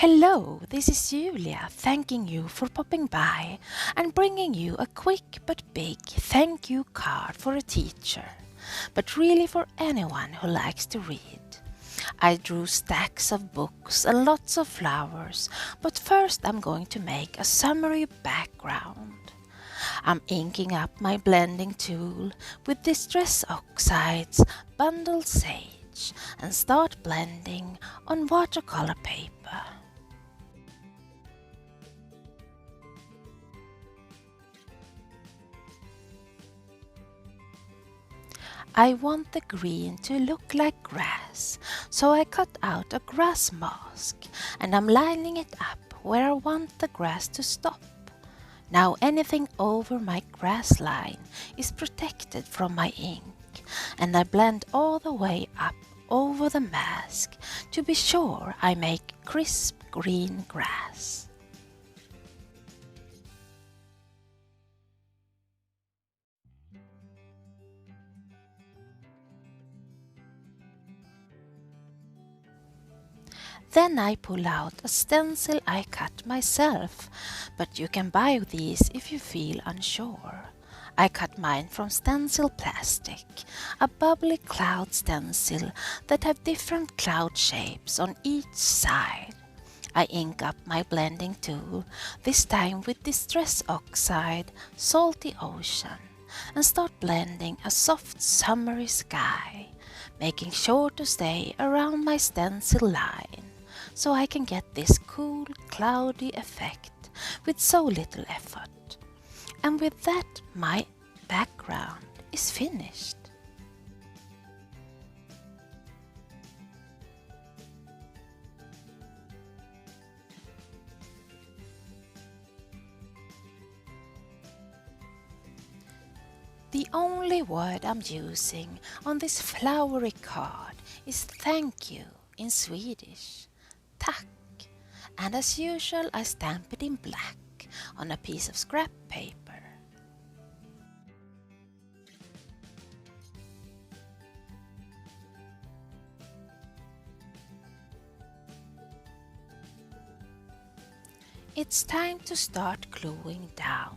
Hello, this is Julia thanking you for popping by and bringing you a quick but big thank you card for a teacher, but really for anyone who likes to read. I drew stacks of books and lots of flowers, but first I'm going to make a summery background. I'm inking up my blending tool with Distress Oxides, bundle sage, and start blending on watercolor paper. I want the green to look like grass, so I cut out a grass mask and I'm lining it up where I want the grass to stop. Now anything over my grass line is protected from my ink, and I blend all the way up over the mask to be sure I make crisp green grass. Then I pull out a stencil I cut myself, but you can buy these if you feel unsure. I cut mine from stencil plastic, a bubbly cloud stencil that have different cloud shapes on each side. I ink up my blending tool, this time with Distress Oxide, Salty Ocean, and start blending a soft summery sky, making sure to stay around my stencil line, so I can get this cool, cloudy effect with so little effort. And with that, my background is finished. The only word I'm using on this flowery card is thank you in Swedish. Tack, and as usual I stamp it in black on a piece of scrap paper. It's time to start gluing down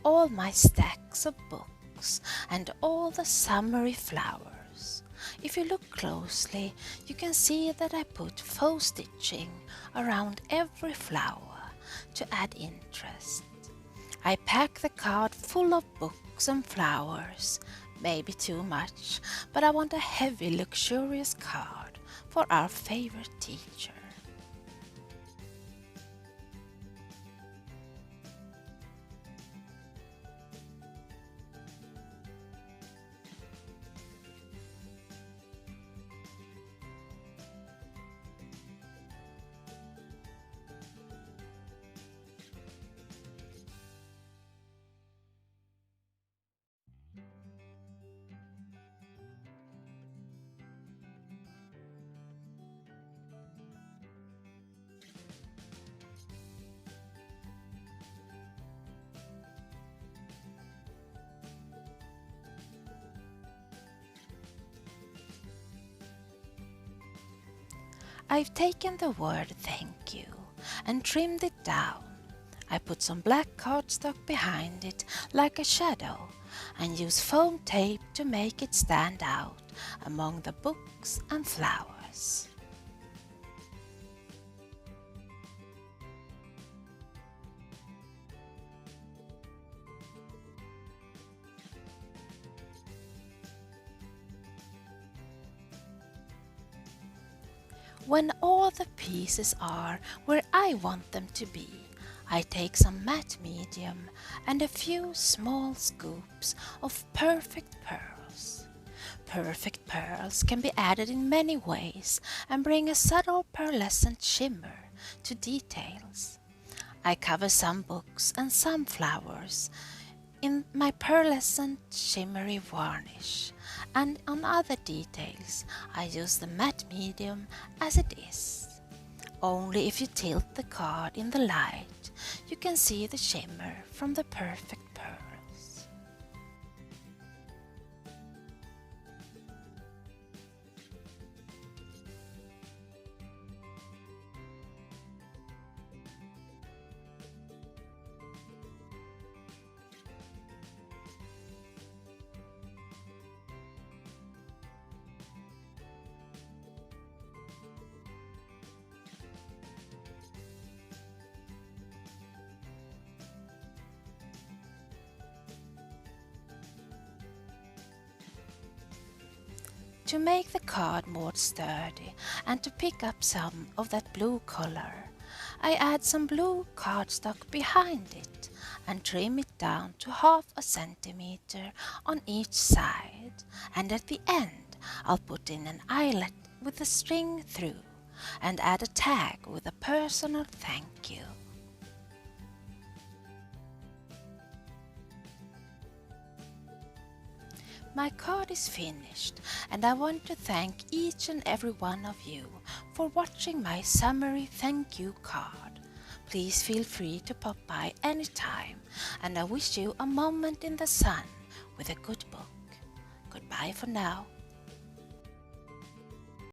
all my stacks of books and all the summery flowers. If you look closely, you can see that I put faux stitching around every flower to add interest. I pack the card full of books and flowers, maybe too much, but I want a heavy, luxurious card for our favorite teacher. I've taken the word thank you and trimmed it down. I put some black cardstock behind it like a shadow and use foam tape to make it stand out among the books and flowers. When all the pieces are where I want them to be, I take some matte medium and a few small scoops of Perfekt Pearls. Perfekt Pearls can be added in many ways and bring a subtle pearlescent shimmer to details. I cover some books and some flowers in my pearlescent shimmery varnish, and on other details I use the matte medium as it is. Only if you tilt the card in the light you can see the shimmer from the Perfekt Pearls. to make the card more sturdy and to pick up some of that blue color, I add some blue cardstock behind it and trim it down to 1/2 centimeter on each side, and at the end I'll put in an eyelet with the string through and add a tag with a personal thank you. My card is finished, and I want to thank each and every one of you for watching my summary thank you card. Please feel free to pop by anytime, and I wish you a moment in the sun with a good book. Goodbye for now.